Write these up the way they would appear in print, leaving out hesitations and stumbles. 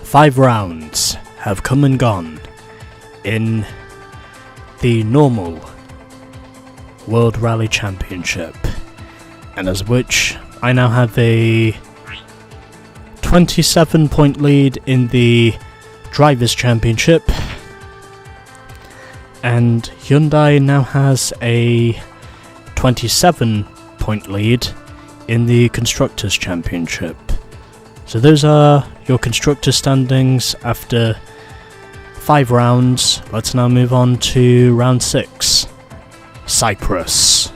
5 rounds have come and gone in the normal World Rally Championship, and as which I now have a 27-point lead in the Drivers' Championship, and Hyundai now has a 27-point lead in the Constructors' Championship. So those are your constructor standings after 5 rounds. Let's now move on to round 6, Cyprus.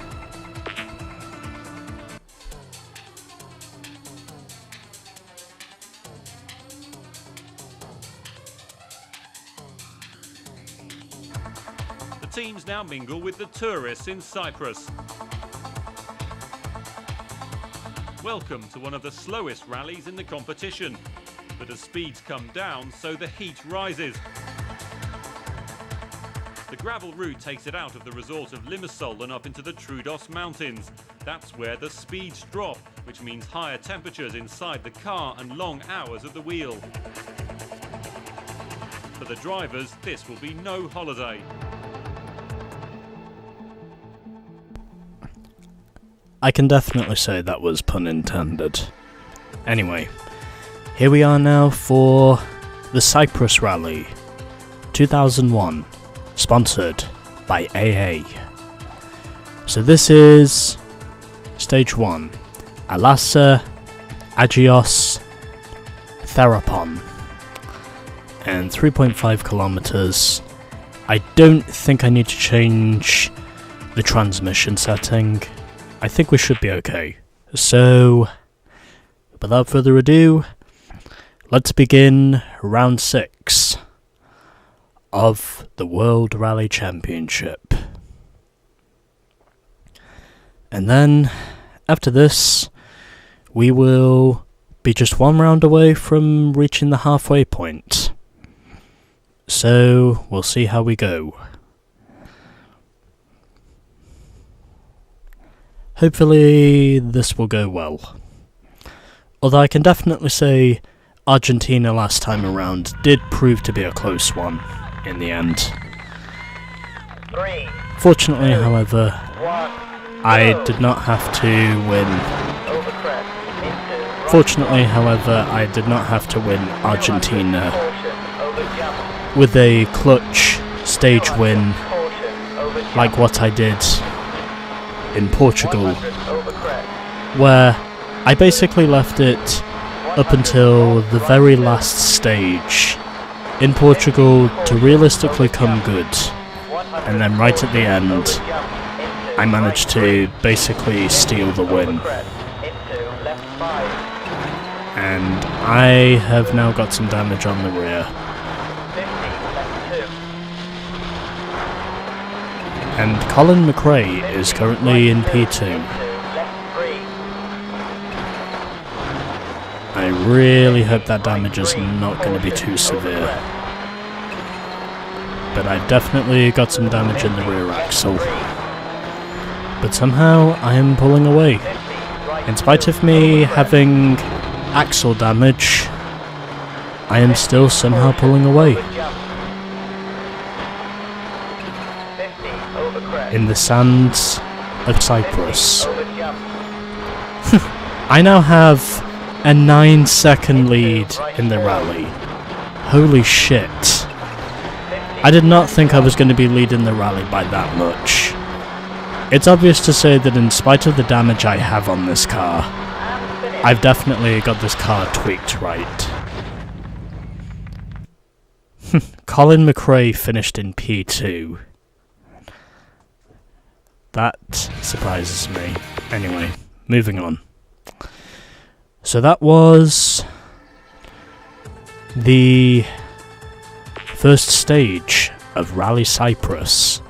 The teams now mingle with the tourists in Cyprus. Welcome to one of the slowest rallies in the competition, but as speeds come down, so the heat rises. The gravel route takes it out of the resort of Limassol and up into the Troodos Mountains. That's where the speeds drop, which means higher temperatures inside the car and long hours at the wheel. For the drivers, this will be no holiday. I can definitely say that was pun intended. Anyway, here we are now for the Cyprus Rally 2001, sponsored by AA. So this is Stage 1, Alassa, Agios, Therapon, and 3.5 kilometers. I don't think I need to change the transmission setting. I think we should be okay. So, without further ado, let's begin round 6 of the World Rally Championship. And then, after this, we will be just 1 round away from reaching the halfway point. So, we'll see how we go. Hopefully this will go well. Although I can definitely say Argentina last time around did prove to be a close one in the end. Fortunately, however, I did not have to win. Fortunately, however, I did not have to win Argentina with a clutch stage win like what I did in Portugal, where I basically left it up until the very last stage in Portugal to realistically come good, and then right at the end I managed to basically steal the win. And I have now got some damage on the rear. And Colin McRae is currently in P2. I really hope that damage is not going to be too severe. But I've definitely got some damage in the rear axle. But somehow I am pulling away. In spite of me having axle damage, I am still somehow pulling away. In the sands of Cyprus. I now have a 9-second lead in the rally. Holy shit. I did not think I was going to be leading the rally by that much. It's obvious to say that in spite of the damage I have on this car, I've definitely got this car tweaked right. Colin McRae finished in P2. That surprises me. Anyway, moving on. So that was the first stage of Rally Cyprus.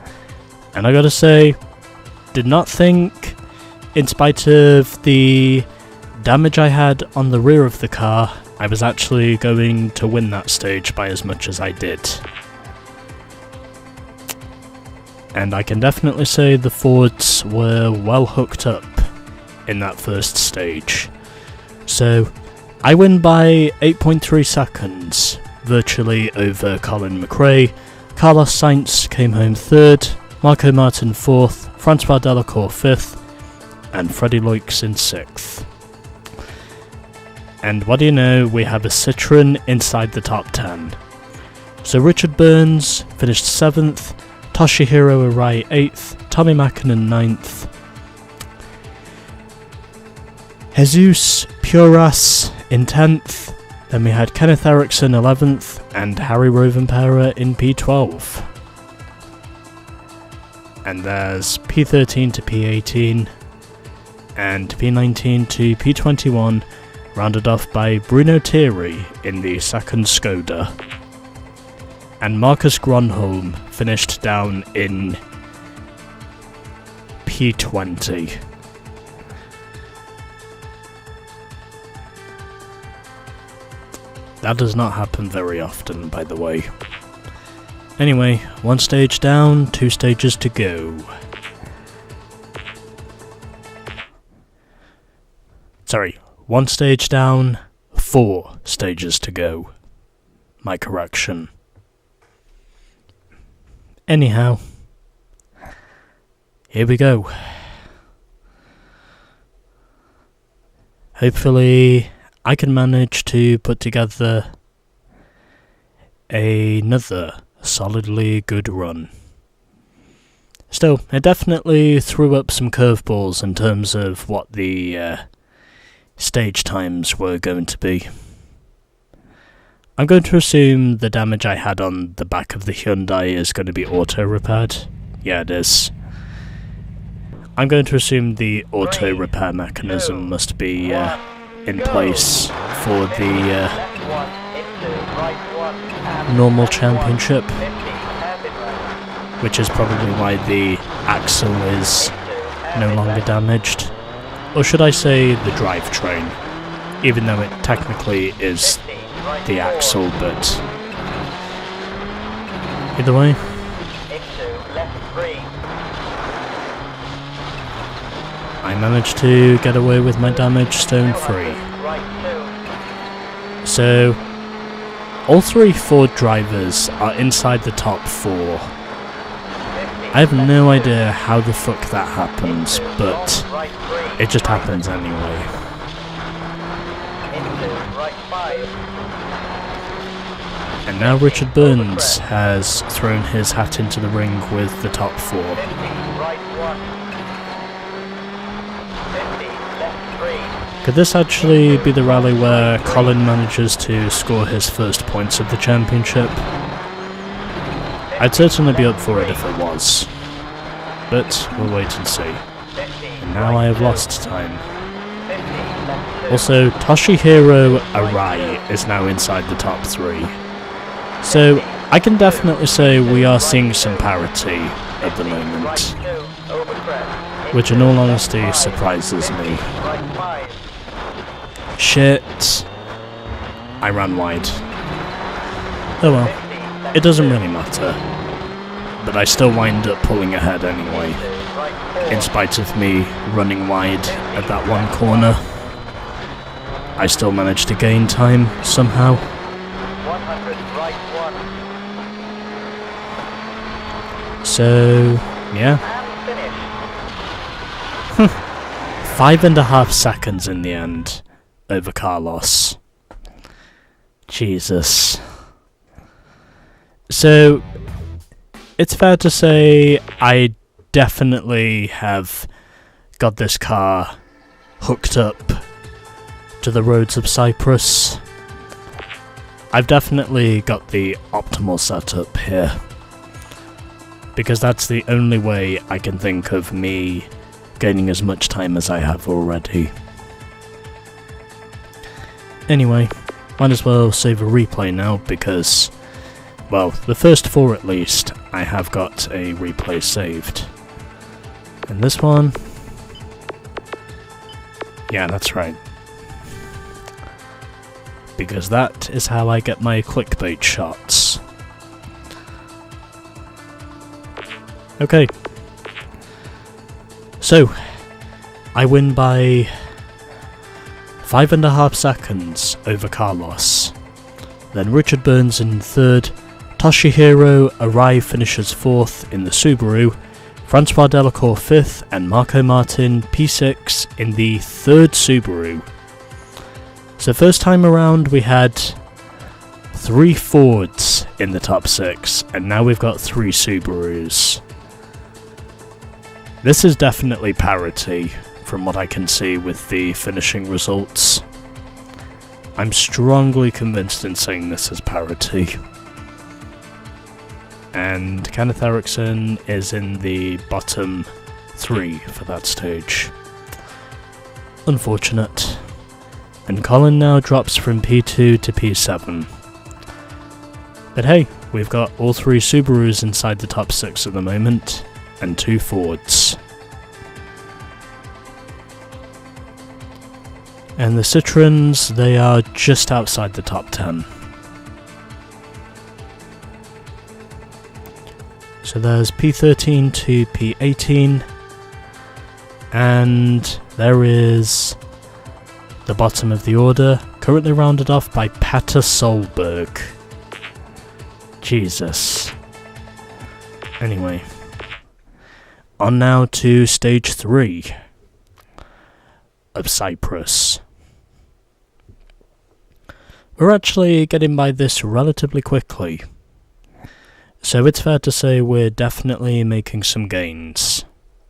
And I gotta say, did not think, in spite of the damage I had on the rear of the car, I was actually going to win that stage by as much as I did. And I can definitely say the Fords were well hooked up in that first stage. So, I win by 8.3 seconds, virtually over Colin McRae. Carlos Sainz came home 3rd, Marco Martin 4th, Francois Delacour 5th, and Freddie Loix in 6th. And what do you know, we have a Citroen inside the top 10. So Richard Burns finished 7th, Toshihiro Arai 8th, Tommy Mackinnon 9th, Jesus Puras in 10th, then we had Kenneth Eriksson 11th, and Harry Rovanperä in P12. And there's P13 to P18, and P19 to P21, rounded off by Bruno Thierry in the second Skoda. And Marcus Gronholm finished down in P20. That does not happen very often, by the way. Anyway, 1 stage down, 2 stages to go. Sorry, 1 stage down, 4 stages to go. My correction. Anyhow, here we go. Hopefully, I can manage to put together another solidly good run. Still, it definitely threw up some curveballs in terms of what the stage times were going to be. I'm going to assume the damage I had on the back of the Hyundai is going to be auto-repaired. Yeah, it is. I'm going to assume the auto-repair mechanism must be in place for the normal championship, which is probably why the axle is no longer damaged. Or should I say the drivetrain, even though it technically is the axle, but either way. I managed to get away with my damage stone-free. So, all 3 Ford drivers are inside the top 4. I have no idea how the fuck that happens, but it just happens anyway. And now Richard Burns has thrown his hat into the ring with the top 4. Could this actually be the rally where Colin manages to score his first points of the championship? I'd certainly be up for it if it was. But we'll wait and see. And now I have lost time. Also, Toshihiro Arai is now inside the top 3. So, I can definitely say we are seeing some parity at the moment. Which in all honesty surprises me. Shit. I ran wide. Oh well, it doesn't really matter. But I still wind up pulling ahead anyway, in spite of me running wide at that one corner. I still managed to gain time somehow. So, yeah. 5.5 seconds in the end over Carlos. Jesus. So, it's fair to say I definitely have got this car hooked up to the roads of Cyprus. I've definitely got the optimal setup here, because that's the only way I can think of me gaining as much time as I have already. Anyway, might as well save a replay now, because, well, the first 4 at least, I have got a replay saved. And this one... yeah, that's right. Because that is how I get my clickbait shots. Okay. So, I win by 5.5 seconds over Carlos. Then Richard Burns in 3rd, Toshihiro Arai finishes 4th in the Subaru, Francois Delacour 5th, and Marco Martin P6 in the 3rd Subaru. So first time around we had 3 Fords in the top 6, and now we've got 3 Subarus. This is definitely parity, from what I can see with the finishing results. I'm strongly convinced in saying this is parity. And Kenneth Eriksson is in the bottom 3 for that stage. Unfortunate. And Colin now drops from P2 to P7. But hey, we've got all 3 Subarus inside the top 6 at the moment, and 2 Fords. And the Citroens, they are just outside the top 10. So there's P13 to P18, and there is the bottom of the order, currently rounded off by Petter Solberg. Jesus. Anyway, on now to stage 3 of Cyprus. We're actually getting by this relatively quickly, so it's fair to say we're definitely making some gains,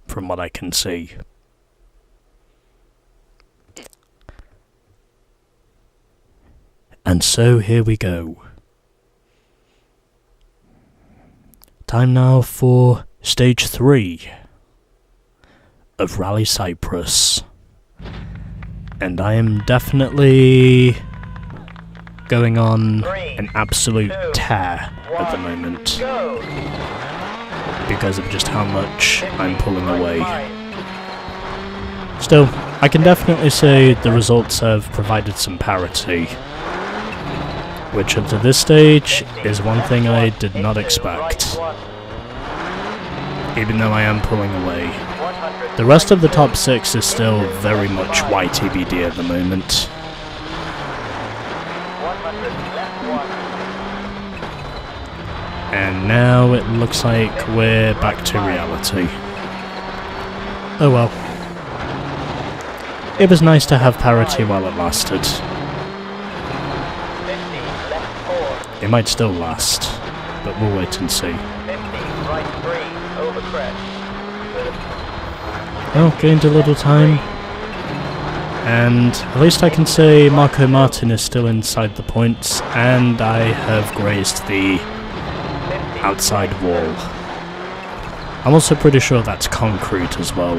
from what I can see. And so here we go. Time now for stage 3 of Rally Cyprus. And I am definitely going on an absolute tear at the moment because of just how much I'm pulling away. Still, I can definitely say the results have provided some parity, which up to this stage is one thing I did not expect, even though I am pulling away. The rest of the top 6 is still very much YTBD at the moment. And now it looks like we're back to reality. Oh well. It was nice to have parity while it lasted. It might still last, but we'll wait and see. Oh, gained a little time. And at least I can say Marco Martin is still inside the points, and I have grazed the outside wall. I'm also pretty sure that's concrete as well.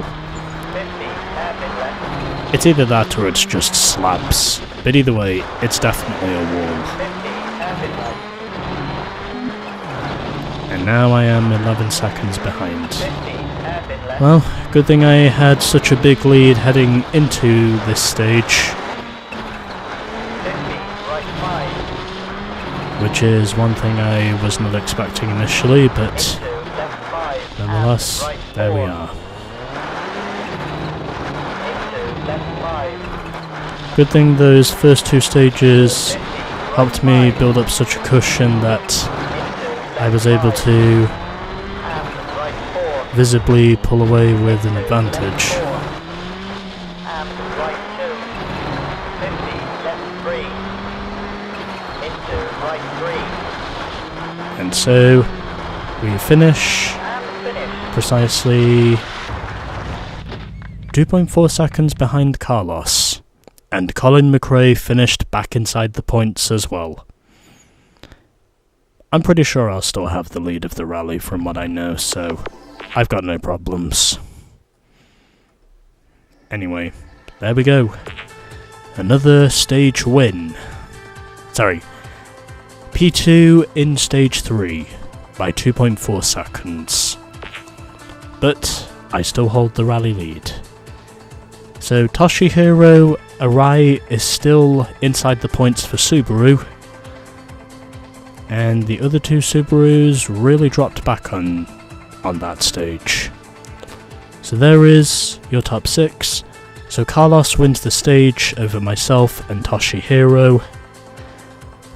It's either that or it's just slabs, but either way, it's definitely a wall. And now I am 11 seconds behind. Well, good thing I had such a big lead heading into this stage, which is one thing I was not expecting initially, but nonetheless, there we are. Good thing those first 2 stages helped me build up such a cushion that I was able to visibly pull away with an advantage. And so we finish precisely 2.4 seconds behind Carlos, and Colin McRae finished back inside the points as well. I'm pretty sure I'll still have the lead of the rally from what I know, so I've got no problems. Anyway, there we go. Another stage win. Sorry, P2 in stage 3 by 2.4 seconds. But I still hold the rally lead. So Toshihiro Arai is still inside the points for Subaru, and the other 2 Subarus really dropped back on that stage. So there is your top 6. So Carlos wins the stage over myself and Toshihiro.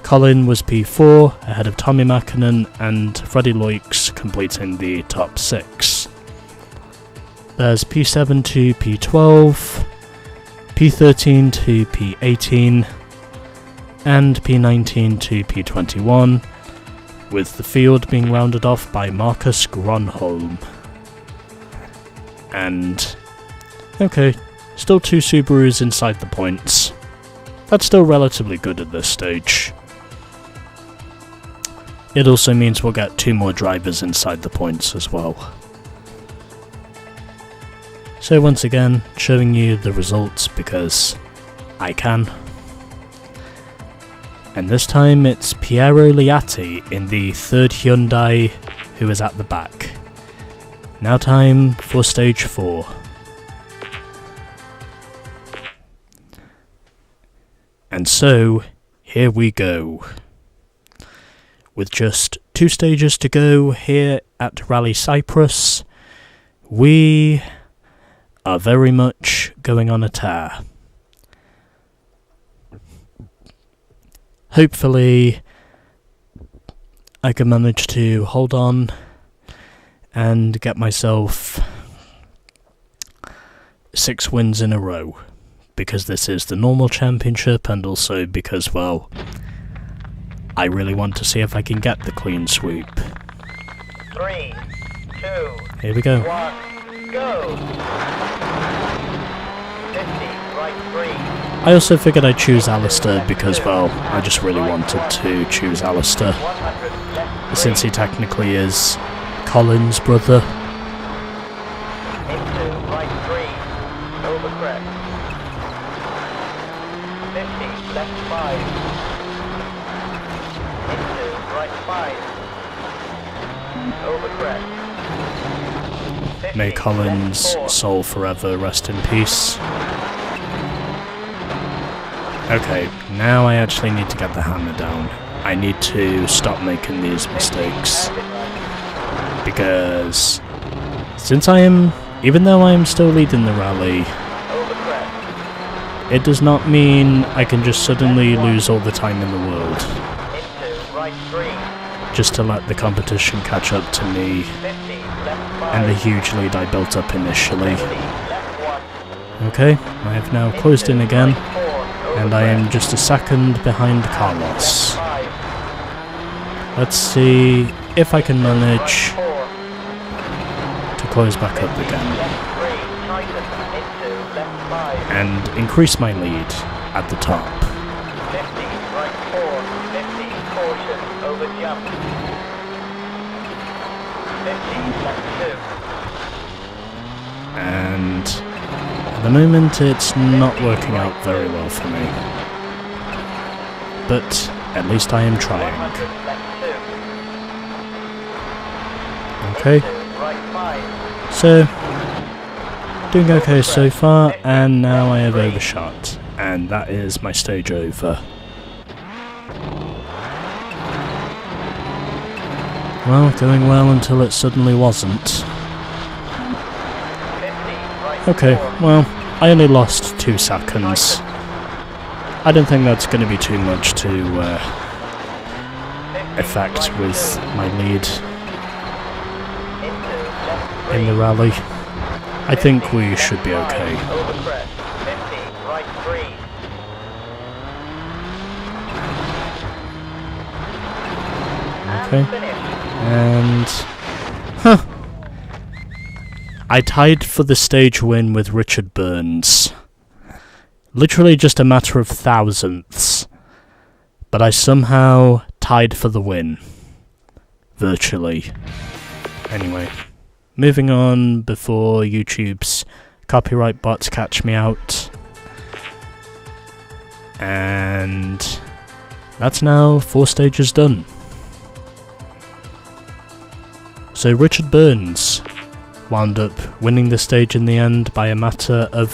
Colin was P4 ahead of Tommy Makinen and Freddie Loix completing the top 6. There's P7 to P12, P13 to P18 and P19 to P21, with the field being rounded off by Marcus Gronholm. And okay, still 2 Subarus inside the points. That's still relatively good at this stage. It also means we'll get 2 more drivers inside the points as well. So once again, showing you the results because I can. And this time it's Piero Liatti in the 3rd Hyundai who is at the back. Now time for stage 4. And so, here we go. With just 2 stages to go here at Rally Cyprus, we are very much going on a tear. Hopefully, I can manage to hold on and get myself 6 wins in a row, because this is the normal championship and also because, well, I really want to see if I can get the clean sweep. 3, 2, here we go. 1, go! 50, right 3. I also figured I'd choose Alistair because, well, I just really wanted to choose Alistair, since he technically is Colin's brother. Into right 3, over crest. 50, left 5. Into right 5. Over crest. 50, May Colin's left 4. soul forever rest in peace. Okay, now I actually need to get the hammer down. I need to stop making these mistakes. Because since even though I am still leading the rally, it does not mean I can just suddenly lose all the time in the world. Just to let the competition catch up to me and the huge lead I built up initially. Okay, I have now closed in again, and I am just a second behind Carlos. Let's see if I can manage to close back up again and increase my lead at the top. 50, right 4, 50, caution, over jump. 50, left 2. And at the moment it's not working out very well for me. But at least I am trying. 100, left 2. Okay, Right 5. so doing okay so far, and now I have overshot, and that is my stage over. Well, going well until it suddenly wasn't. Okay, well, I only lost 2 seconds. I don't think that's going to be too much to affect with my lead in the rally. I think we should be okay. Okay, and I tied for the stage win with Richard Burns. Literally just a matter of thousandths, but I somehow tied for the win. Virtually. Anyway, moving on before YouTube's copyright bots catch me out. And that's now 4 stages done. So Richard Burns wound up winning the stage in the end by a matter of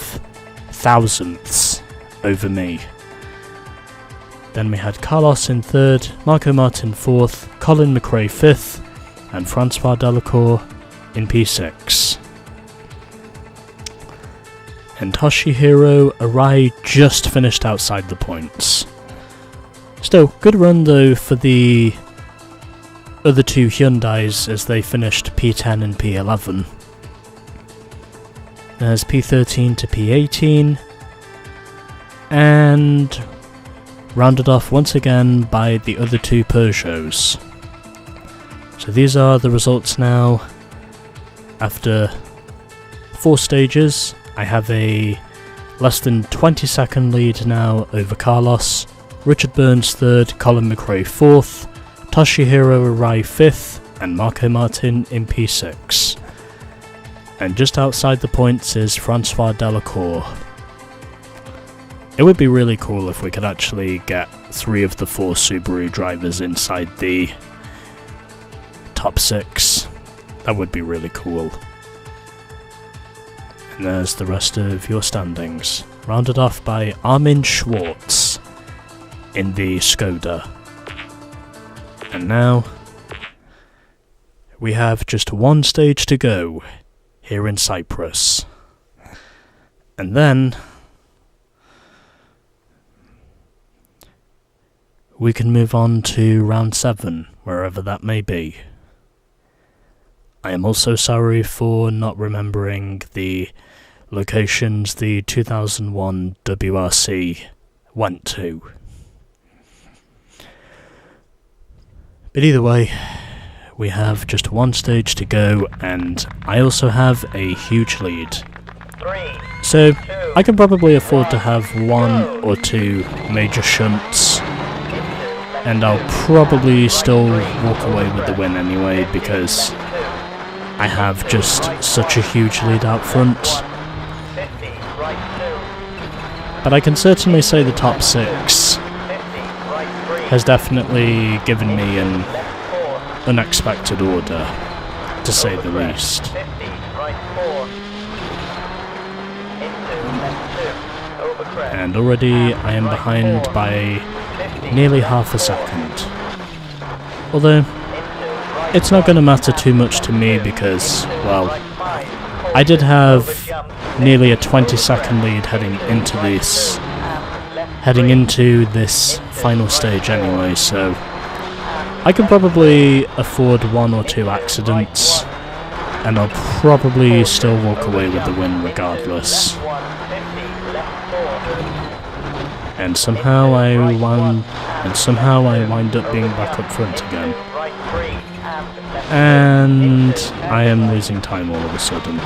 thousandths over me. Then we had Carlos in 3rd, Marco Martin 4th, Colin McRae 5th, and Francois Delacour in P6. and Toshihiro Arai just finished outside the points. Still, good run though for the other two Hyundais as they finished P10 and P11. There's P13 to P18, and rounded off once again by the other two Peugeots. So these are the results now. After 4 stages, I have a less than 20-second lead now over Carlos, Richard Burns 3rd, Colin McRae 4th, Toshihiro Arai 5th, and Marco Martin in P6. And just outside the points is Francois Delacour. It would be really cool if we could actually get 3 of the 4 Subaru drivers inside the top 6. That would be really cool. And there's the rest of your standings, rounded off by Armin Schwartz in the Skoda. And now, we have just 1 stage to go here in Cyprus. And then, we can move on to round 7, wherever that may be. I am also sorry for not remembering the locations the 2001 WRC went to. But either way, we have just 1 stage to go, and I also have a huge lead. So I can probably afford to have 1 or 2 major shunts, and I'll probably still walk away with the win anyway, because I have just such a huge lead out front. But I can certainly say the top 6 has definitely given me an unexpected order, to say the least. And already I am behind by nearly half a second. Although, it's not going to matter too much to me because, well, I did have nearly a 20-second lead heading into this final stage anyway, so I can probably afford 1 or 2 accidents, and I'll probably still walk away with the win regardless. And somehow I wind up being back up front again. And I am losing time all of a sudden.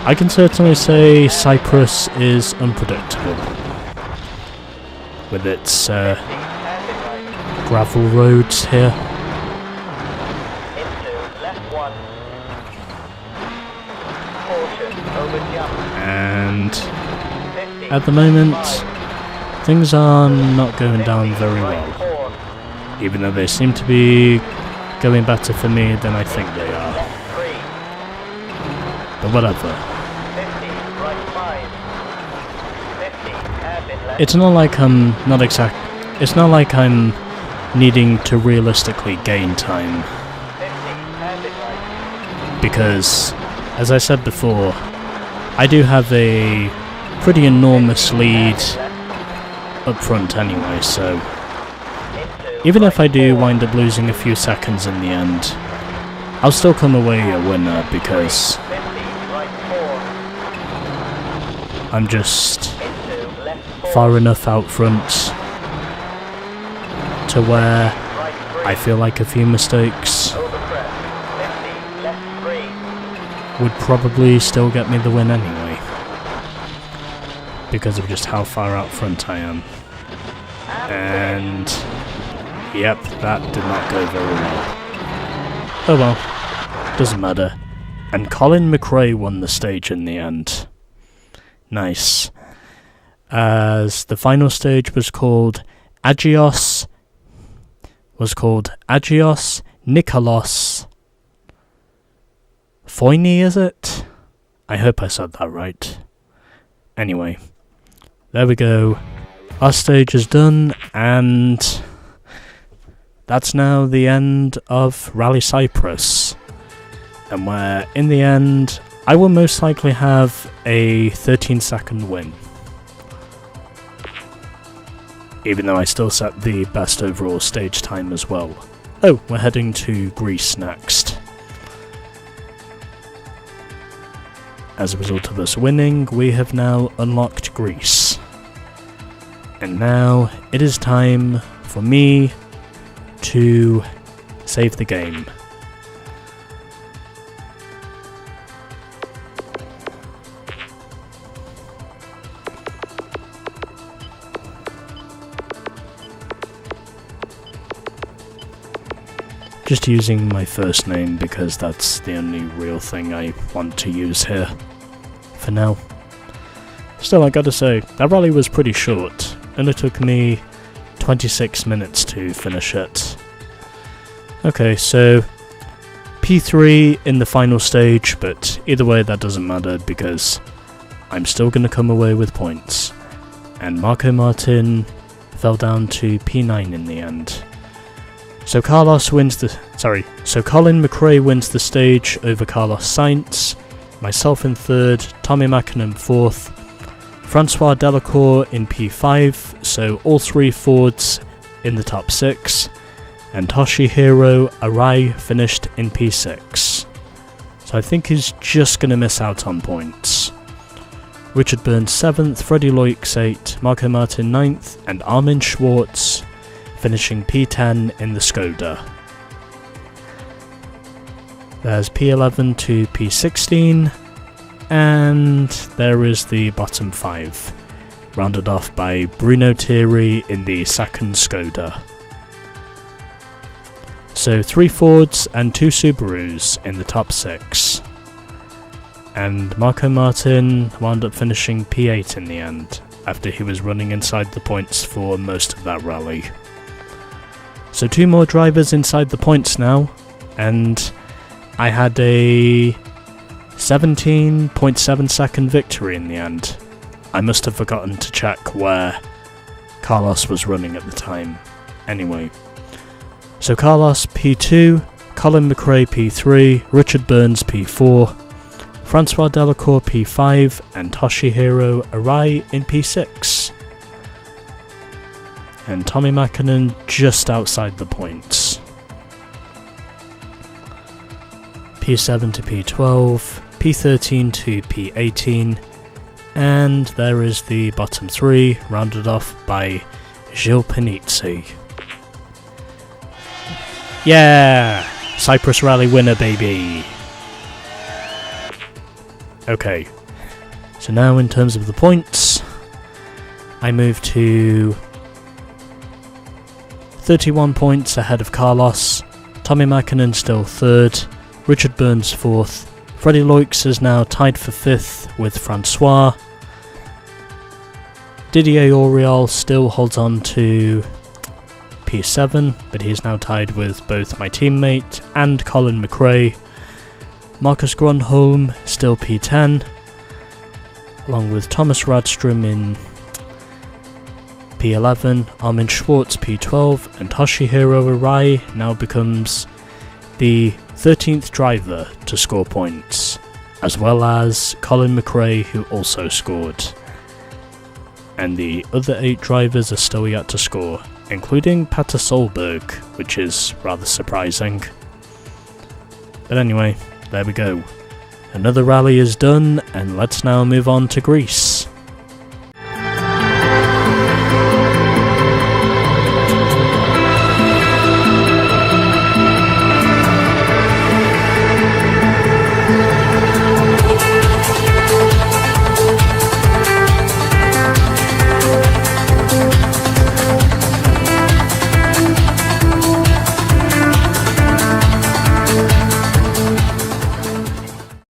I can certainly say Cyprus is unpredictable, with its gravel roads here. And at the moment, things are not going down very well, even though they seem to be going better for me than I think they are. But whatever. It's not like it's not like I'm needing to realistically gain time, because, as I said before, I do have a pretty enormous lead up front anyway, so even if I do wind up losing a few seconds in the end, I'll still come away a winner because I'm just far enough out front to where I feel like a few mistakes would probably still get me the win anyway, because of just how far out front I am. And yep, that did not go very well. Oh well, doesn't matter. And Colin McRae won the stage in the end. Nice. As the final stage was called Agios Nikolos Foyni, is it? I hope I said that right. Anyway, there we go. Our stage is done, and that's now the end of Rally Cyprus. and where, in the end, I will most likely have a 13-second win. Even though I still set the best overall stage time as well. Oh, we're heading to Greece next. As a result of us winning, we have now unlocked Greece. And now it is time for me to save the game. Just using my first name because that's the only real thing I want to use here for now. Still, I gotta say, that rally was pretty short. Only took me 26 minutes to finish it. Okay, so P3 in the final stage, but either way that doesn't matter because I'm still gonna come away with points. And Marco Martin fell down to P9 in the end. So Colin McRae wins the stage over Carlos Sainz, myself in third, Tommy Mäkinen fourth, Francois Delacour in P5, so all three Fords in the top 6, and Toshihiro Arai finished in P6. So I think he's just going to miss out on points. Richard Burns 7th, Freddie Loix 8th, Marco Martin 9th, and Armin Schwartz finishing P10 in the Skoda. There's P11 to P16, and there is the bottom 5, rounded off by Bruno Thierry in the second Skoda. So 3 Fords and 2 Subarus in the top 6. And Marco Martin wound up finishing P8 in the end, after he was running inside the points for most of that rally. So 2 more drivers inside the points now, and I had a 17.7 second victory in the end. I must have forgotten to check where Carlos was running at the time. Anyway, so Carlos P2, Colin McRae P3, Richard Burns P4, Francois Delacour P5, and Toshihiro Arai in P6. And Tommy Mäkinen just outside the points. P7 to P12, P13 to P18, and there is the bottom 3, rounded off by Gilles Panizzi. Yeah! Cyprus Rally winner, baby! Okay, so now in terms of the points, I move to 31 points ahead of Carlos, Tommy Mäkinen still 3rd, Richard Burns 4th, Freddie Loix is now tied for 5th with Francois, Didier Auriol still holds on to P7, but he's now tied with both my teammate and Colin McRae, Marcus Grönholm still P10, along with Thomas Radstrom in P11, Armin Schwartz P12, and Toshihiro Arai now becomes the 13th driver to score points, as well as Colin McRae, who also scored. And the other 8 drivers are still yet to score, including Petter Solberg, which is rather surprising. But anyway, there we go. Another rally is done, and let's now move on to Greece.